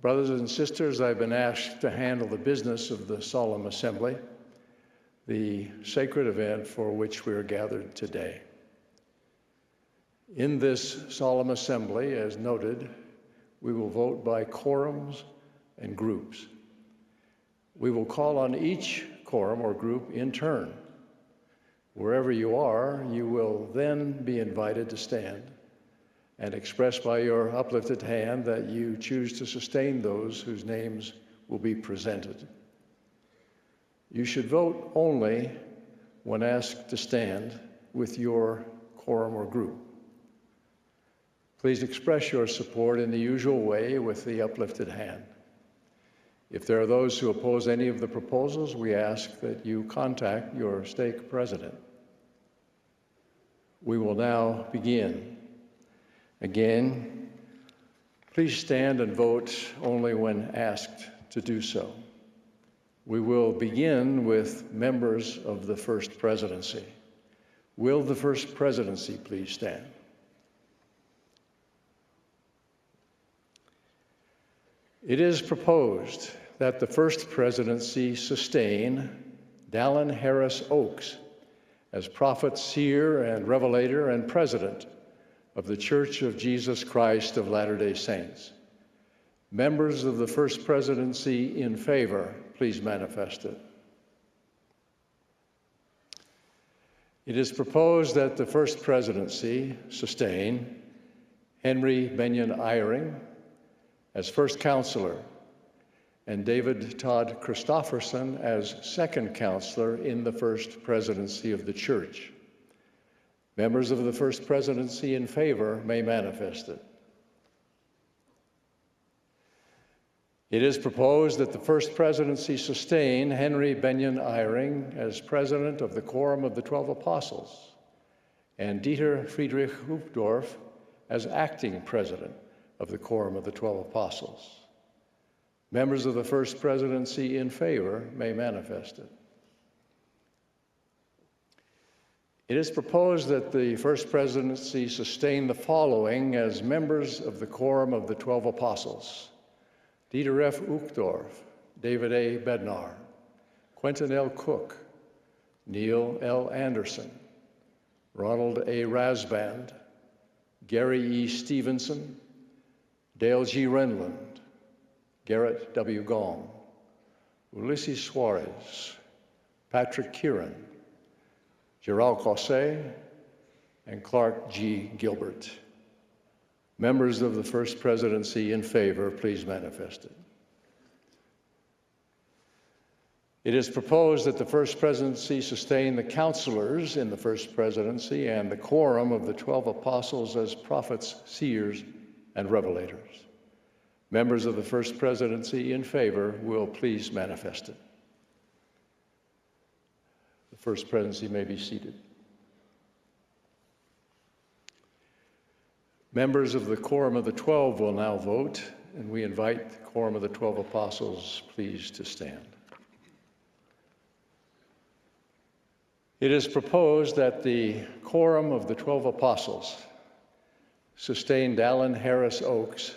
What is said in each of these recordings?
Brothers and sisters, I've been asked to handle the business of the Solemn Assembly, the sacred event for which we are gathered today. In this Solemn Assembly, as noted, we will vote by quorums and groups. We will call on each quorum or group in turn. Wherever you are, you will then be invited to stand and express by your uplifted hand that you choose to sustain those whose names will be presented. You should vote only when asked to stand with your quorum or group. Please express your support in the usual way with the uplifted hand. If there are those who oppose any of the proposals, we ask that you contact your stake president. We will now begin. Again, please stand and vote only when asked to do so. We will begin with members of the First Presidency. Will the First Presidency please stand? It is proposed that the First Presidency sustain Dallin Harris Oakes as prophet, seer, and revelator and president of the Church of Jesus Christ of Latter-day Saints. Members of the First Presidency in favor, please manifest it. It is proposed that the First Presidency sustain Henry Benyon Eyring as First Counselor and David Todd Christofferson as Second Counselor in the First Presidency of the Church. Members of the First Presidency in favor may manifest it. It is proposed that the First Presidency sustain Henry Benyon Eyring as President of the Quorum of the 12 Apostles and Dieter Friedrich Uchtdorf as Acting President of the Quorum of the 12 Apostles. Members of the First Presidency in favor may manifest it. It is proposed that the First Presidency sustain the following as members of the Quorum of the 12 Apostles: Dieter F. Uchtdorf, David A. Bednar, Quentin L. Cook, Neil L. Anderson, Ronald A. Rasband, Gary E. Stevenson, Dale G. Renlund, Garrett W. Gong, Ulysses Suarez, Patrick Kieran, Gerald Cossé, and Clark G. Gilbert. Members of the First Presidency in favor, please manifest it. It is proposed that the First Presidency sustain the counselors in the First Presidency and the quorum of the 12 apostles as prophets, seers, and revelators. Members of the First Presidency in favor will please manifest it. The First Presidency may be seated. Members of the Quorum of the 12 will now vote, and we invite the Quorum of the 12 Apostles please to stand. It is proposed that the Quorum of the 12 Apostles sustain Dallin Harris Oakes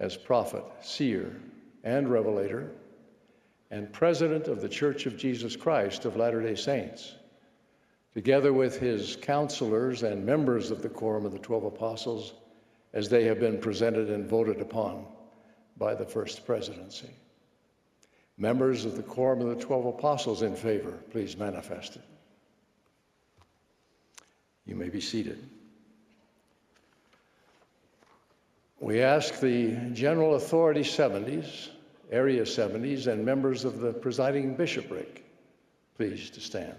as prophet, seer, and revelator, and President of the Church of Jesus Christ of Latter-day Saints, together with his counselors and members of the Quorum of the 12 Apostles, as they have been presented and voted upon by the First Presidency. Members of the Quorum of the 12 Apostles in favor, please manifest it. You may be seated. We ask the General Authority 70s, Area 70s, and members of the presiding bishopric, please to stand.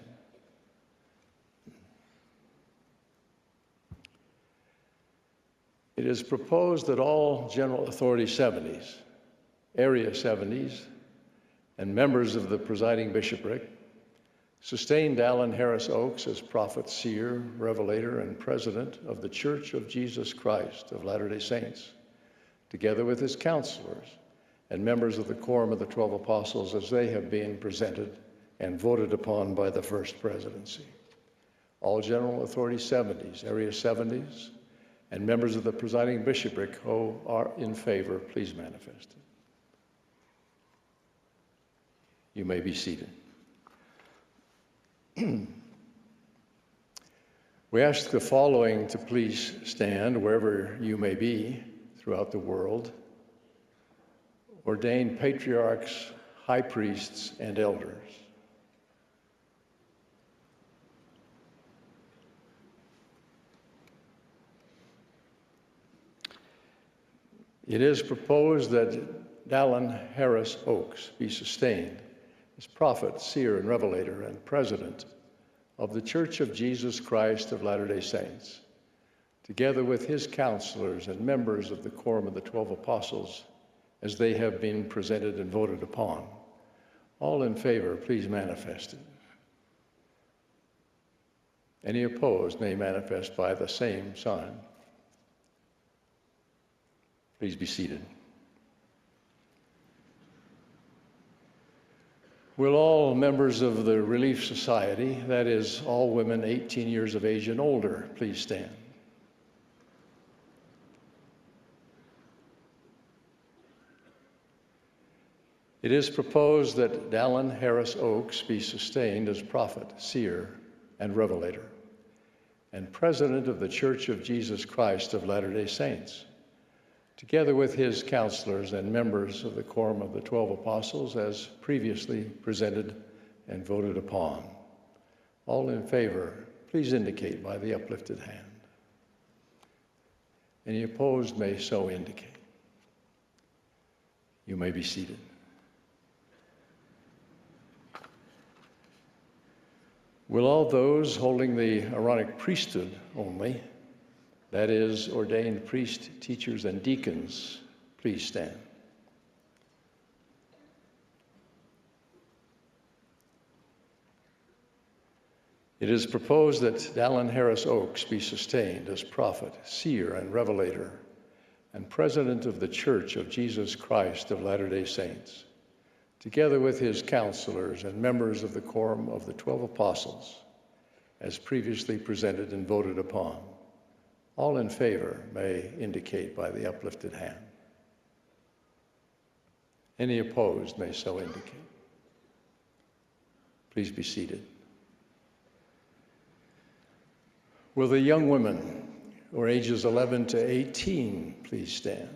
It is proposed that all General Authority 70s, Area 70s, and members of the presiding bishopric sustain Dallin Harris Oakes as prophet, seer, revelator, and president of the Church of Jesus Christ of Latter-day Saints, together with his counselors and members of the Quorum of the 12 Apostles as they have been presented and voted upon by the First Presidency. All General Authority 70s, Area 70s, and members of the presiding bishopric who are in favor, please manifest. You may be seated. We ask the following to please stand wherever you may be throughout the world: ordained patriarchs, high priests, and elders. It is proposed that Dallin Harris Oakes be sustained as prophet, seer, and revelator, and president of the Church of Jesus Christ of Latter-day Saints, together with his counselors and members of the Quorum of the 12 Apostles, as they have been presented and voted upon. All in favor, please manifest it. Any opposed may manifest by the same sign. Please be seated. Will all members of the Relief Society, that is, all women 18 years of age and older, please stand. It is proposed that Dallin Harris Oakes be sustained as prophet, seer, and revelator, and president of the Church of Jesus Christ of Latter-day Saints, together with his counselors and members of the Quorum of the 12 Apostles, as previously presented and voted upon. All in favor, please indicate by the uplifted hand. Any opposed may so indicate. You may be seated. Will all those holding the Aaronic priesthood only, that is, ordained priests, teachers, and deacons, please stand. It is proposed that Dallin Harris Oakes be sustained as prophet, seer, and revelator, and president of the Church of Jesus Christ of Latter-day Saints, together with his counselors and members of the Quorum of the 12 Apostles, as previously presented and voted upon. All in favor may indicate by the uplifted hand. Any opposed may so indicate. Please be seated. Will the young women, who are ages 11 to 18, please stand?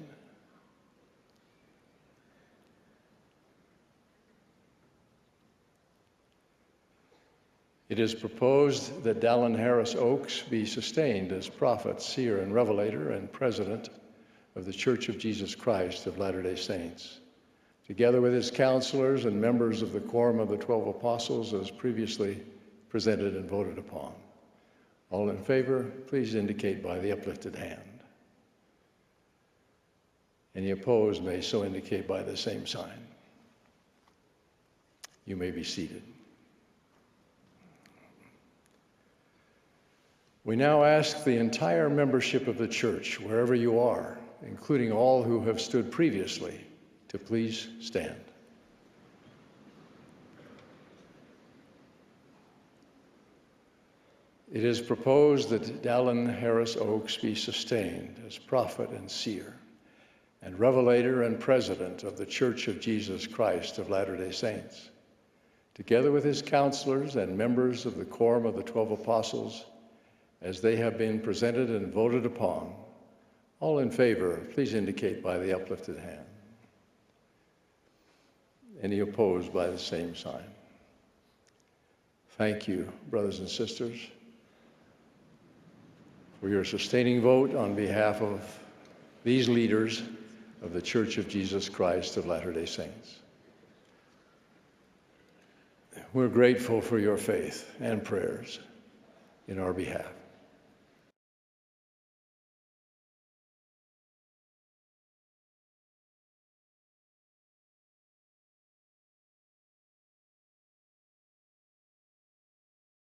It is proposed that Dallin Harris Oakes be sustained as prophet, seer, and revelator, and president of the Church of Jesus Christ of Latter-day Saints, together with his counselors and members of the Quorum of the 12 Apostles, as previously presented and voted upon. All in favor, please indicate by the uplifted hand. Any opposed may so indicate by the same sign. You may be seated. We now ask the entire membership of the church, wherever you are, including all who have stood previously, to please stand. It is proposed that Dallin Harris Oakes be sustained as prophet and seer, and revelator and president of the Church of Jesus Christ of Latter-day Saints, together with his counselors and members of the Quorum of the 12 Apostles, as they have been presented and voted upon. All in favor, please indicate by the uplifted hand. Any opposed by the same sign. Thank you, brothers and sisters, for your sustaining vote on behalf of these leaders of the Church of Jesus Christ of Latter-day Saints. We're grateful for your faith and prayers in our behalf.